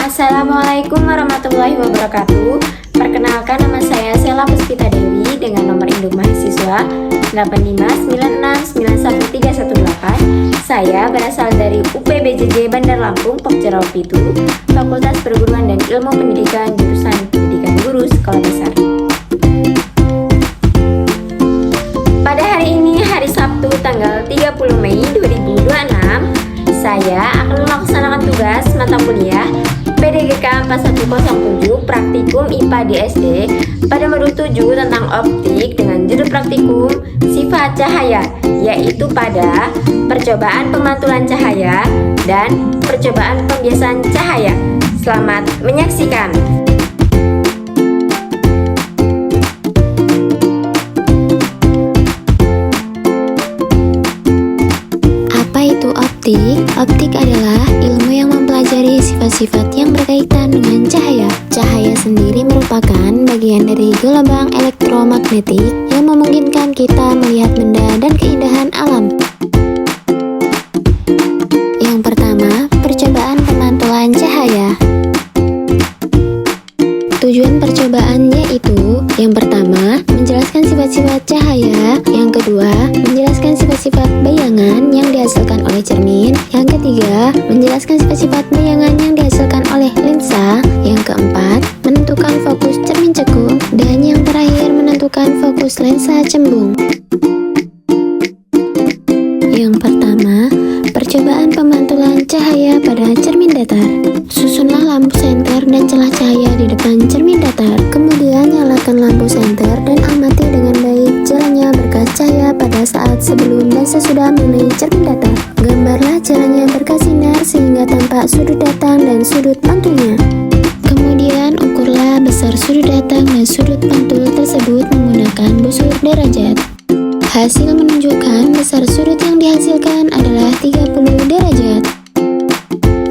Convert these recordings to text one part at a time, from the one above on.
Assalamualaikum warahmatullahi wabarakatuh. Perkenalkan, nama saya Sela Puspita Dewi dengan nomor induk mahasiswa 859691318. Saya berasal dari UPBJJ Bandar Lampung, Pokja Pitu, Fakultas Perguruan dan Ilmu Pendidikan, jurusan Pendidikan Guru Sekolah Dasar. Pada hari ini, hari Sabtu tanggal 30 Mei 2026, saya akan melaksanakan tugas mata kuliah PDGK 4107 Praktikum IPA di SD pada modul 7 tentang optik dengan judul praktikum sifat cahaya, yaitu pada percobaan pemantulan cahaya dan percobaan pembiasaan cahaya. Selamat menyaksikan. Optik adalah ilmu yang mempelajari sifat-sifat yang berkaitan dengan cahaya. Cahaya sendiri merupakan bagian dari gelombang elektromagnetik yang memungkinkan kita melihat benda dan keindahan alam. Yang pertama, percobaan pemantulan cahaya. Tujuan percobaan yaitu: yang pertama, menjelaskan sifat-sifat cahaya; yang kedua, menjelaskan sifat-sifat bayangan yang dihasilkan oleh cermin; yang ketiga, menjelaskan sifat-sifat bayangan yang dihasilkan oleh lensa; yang keempat, menentukan fokus cermin cekung; dan yang terakhir, menentukan fokus lensa cembung. Yang pertama, percobaan pemantulan cahaya pada cermin datar. Susunlah lampu senter dan celah cahaya di depan cermin datar. Kemudian nyalakan lampu senter dan amati dengan baik jalannya berkas cahaya pada saat sebelum dan sesudah mengenai cermin datar. Gambarlah jalannya berkas sinar sehingga tampak sudut datang dan sudut pantulnya. Kemudian ukurlah besar sudut datang dan sudut pantul tersebut menggunakan busur derajat. Hasil menunjukkan besar sudut yang dihasilkan adalah 30 derajat.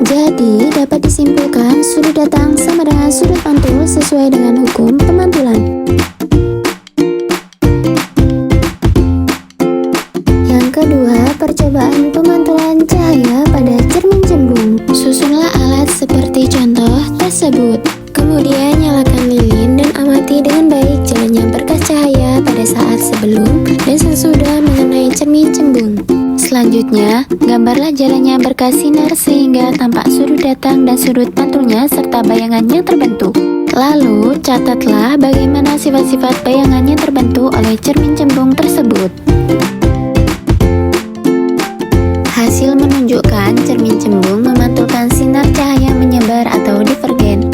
Jadi, dapat disimpulkan sudut datang sama dengan sudut pantul sesuai dengan hukum pemantulan. Yang kedua, percobaan pemantulan cahaya pada cermin cembung. Susunlah alat seperti contoh tersebut. Kemudian nyalakan lilin dan amati dengan baik jalannya berkas cahaya pada saat sebelum dan sesudah mengenai cermin cembung. Selanjutnya, gambarlah jalannya berkas sinar sehingga tampak sudut datang dan sudut pantulnya serta bayangan yang terbentuk. Lalu, catatlah bagaimana sifat-sifat bayangan yang terbentuk oleh cermin cembung tersebut. Hasil menunjukkan cermin cembung memantulkan sinar cahaya menyebar atau divergen,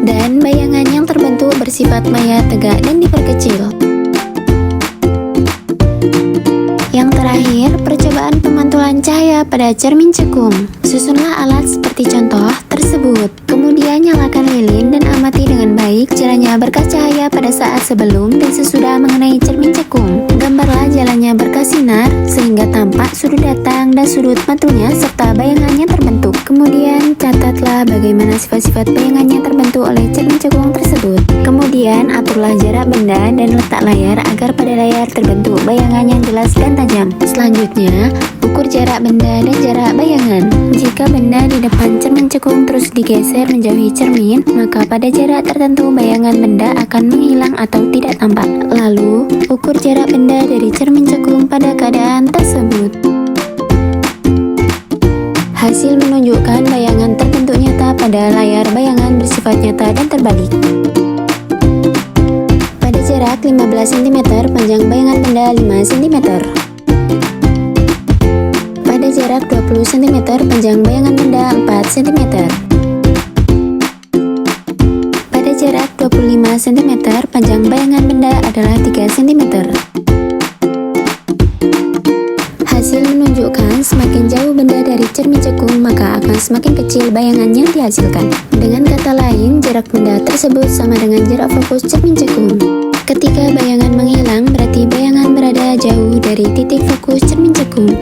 dan bayangan yang terbentuk bersifat maya, tegak, dan diperkecil. Yang terakhir, percobaan pemantulan cahaya pada cermin cekung. Susunlah alat seperti contoh tersebut. Kemudian nyalakan lilin dan amati dengan baik jalannya berkas cahaya pada saat sebelum dan sesudah mengenai cermin cekung. Gambarlah jalannya berkas sinar sehingga tampak sudut datang dan sudut pantulnya serta bayangan yang terbentuk. Kemudian catatlah bagaimana sifat-sifat bayangan yang terbentuk oleh cermin cekung tersebut. Kemudian aturlah jarak benda dan letak layar agar pada layar terbentuk bayangan yang jelas dan tajam. Selanjutnya, ukur jarak benda dan jarak bayangan. Jika benda di depan cermin cekung terus digeser menjauhi cermin, maka pada jarak tertentu bayangan benda akan menghilang atau tidak tampak. Lalu, ukur jarak benda dari cermin cekung pada keadaan tersebut. Hasil menunjukkan bayangan terbentuk nyata pada layar bayangan bersifat nyata dan terbalik. Pada jarak 15 cm, panjang bayangan benda 5 cm. Pada jarak 20 cm, panjang bayangan benda 4 cm. Pada jarak 25 cm, panjang bayangan benda adalah 3 cm. Hasil menunjukkan semakin jauh benda dari cermin cekung, maka akan semakin kecil bayangan yang dihasilkan. Dengan kata lain, jarak benda tersebut sama dengan jarak fokus cermin cekung. Ketika bayangan menghilang, berarti bayangan berada jauh dari titik fokus cermin cekung.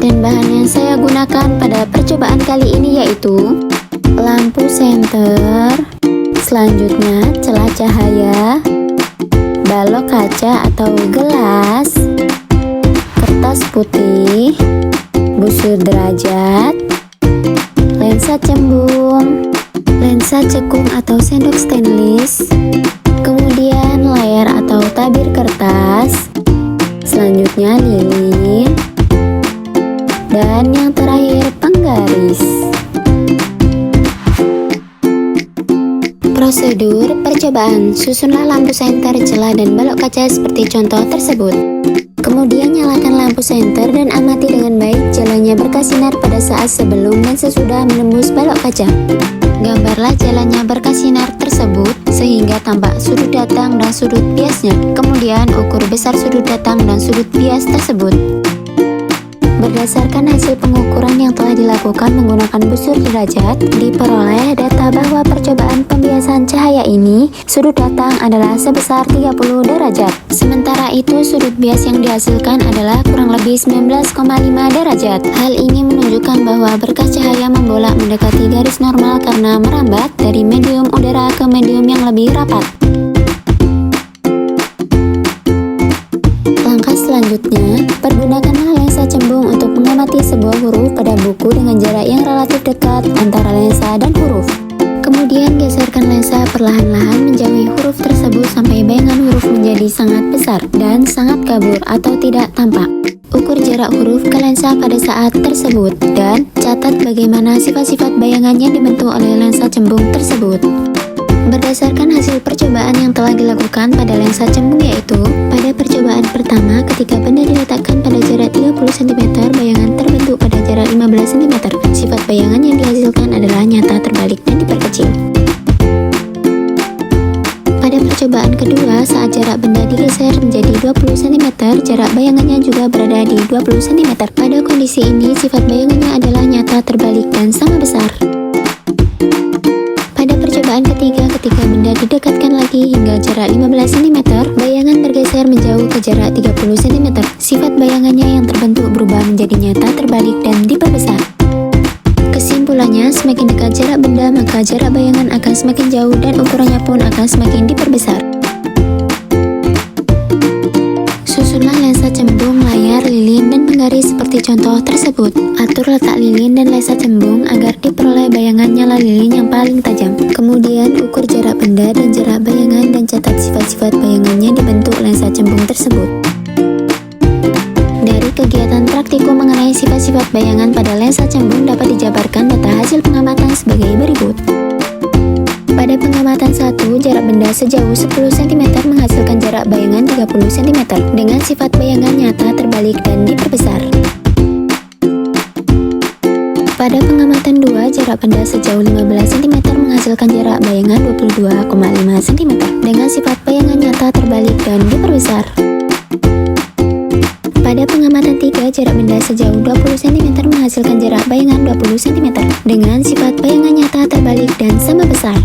Dan bahan yang saya gunakan pada percobaan kali ini yaitu lampu senter, selanjutnya celah cahaya, balok kaca atau gelas, kertas putih, busur derajat, lensa cembung, lensa cekung atau sendok stainless, kemudian layar atau tabir kertas, selanjutnya lilin, dan yang terakhir penggaris. Prosedur percobaan: susunlah lampu senter, celah, dan balok kaca seperti contoh tersebut. Kemudian nyalakan lampu senter dan amati dengan baik jalannya berkas sinar pada saat sebelum dan sesudah menembus balok kaca. Gambarlah jalannya berkas sinar tersebut sehingga tampak sudut datang dan sudut biasnya. Kemudian ukur besar sudut datang dan sudut bias tersebut. Berdasarkan hasil pengukuran yang telah dilakukan menggunakan busur derajat, diperoleh data bahwa percobaan pembiasan cahaya ini sudut datang adalah sebesar 30 derajat. Sementara itu sudut bias yang dihasilkan adalah kurang lebih 19,5 derajat. Hal ini menunjukkan bahwa berkas cahaya membolak mendekati garis normal karena merambat dari medium udara ke medium yang lebih rapat. Langkah selanjutnya, pergunakanlah lensa cembung untuk mengamati sebuah huruf pada buku dengan jarak yang relatif dekat antara lensa dan huruf. Kemudian geserkan lensa perlahan-lahan menjauhi huruf tersebut sampai bayangan huruf menjadi sangat besar dan sangat kabur atau tidak tampak. Ukur jarak huruf ke lensa pada saat tersebut dan catat bagaimana sifat-sifat bayangan yang dibentuk oleh lensa cembung tersebut. Berdasarkan hasil percobaan yang telah dilakukan pada lensa cembung yaitu, pada percobaan pertama ketika benda diletakkan pada jarak 30 cm, bayangan terbentuk pada jarak 15 cm. Sifat bayangan yang dihasilkan adalah nyata, terbalik, dan diperkecil. Pada percobaan kedua, saat jarak benda digeser menjadi 20 cm, jarak bayangannya juga berada di 20 cm. Pada kondisi ini, sifat bayangannya adalah nyata, terbalik, dan sama besar. Pada percobaan ketiga, ketika benda didekatkan lagi hingga jarak 15 cm, bayangan bergeser menjauh ke jarak 30 cm. Sifat bayangannya yang terbentuk berubah menjadi nyata, terbalik, dan diperbesar. Kesimpulannya, semakin dekat jarak benda, maka jarak bayangan akan semakin jauh dan ukurannya pun akan semakin diperbesar. Susunlah lensa cembung, layar, lilin, dan penggaris seperti contoh tersebut. Atur letak lilin dan lensa cembung agar diperoleh bayangan nyala lilin yang paling tajam. Kemudian ukur jarak benda dan jarak bayangan dan catat sifat-sifat bayangannya dibentuk lensa cembung tersebut. Dari kegiatan praktikum mengenai sifat-sifat bayangan pada lensa cembung dapat dijabarkan data hasil pengamatan sebagai berikut. Pada pengamatan 1, jarak benda sejauh 10 cm menghasilkan jarak bayangan 30 cm dengan sifat bayangan nyata, terbalik, dan diperbesar. Pada pengamatan 2, jarak benda sejauh 15 cm menghasilkan jarak bayangan 22,5 cm dengan sifat bayangan nyata, terbalik, dan diperbesar. Pada pengamatan 3, jarak benda sejauh 20 cm menghasilkan jarak bayangan 20 cm dengan sifat bayangan nyata, terbalik, dan sama besar.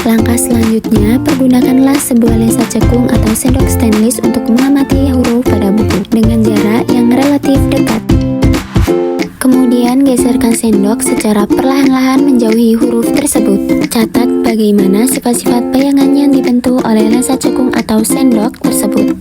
Langkah selanjutnya, pergunakanlah sebuah lensa cekung atau sendok stainless untuk mengamati huruf pada buku dengan jarak yang relatif dekat. Kemudian geserkan sendok secara perlahan-lahan menjauhi huruf tersebut. Catat bagaimana sifat-sifat bayangan yang dibentuk oleh lensa cekung atau sendok tersebut.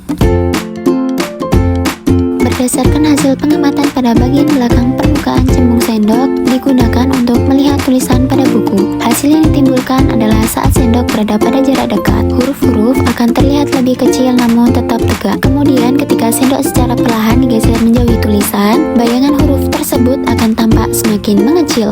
Berdasarkan hasil pengamatan pada bagian belakang permukaan cembung sendok digunakan untuk melihat tulisan pada buku. Hasil yang ditimbulkan adalah saat sendok berada pada jarak dekat, huruf-huruf akan terlihat lebih kecil namun tetap tegak. Kemudian ketika sendok secara perlahan digeser menjauhi tulisan, bayangan huruf tersebut akan tampak semakin mengecil.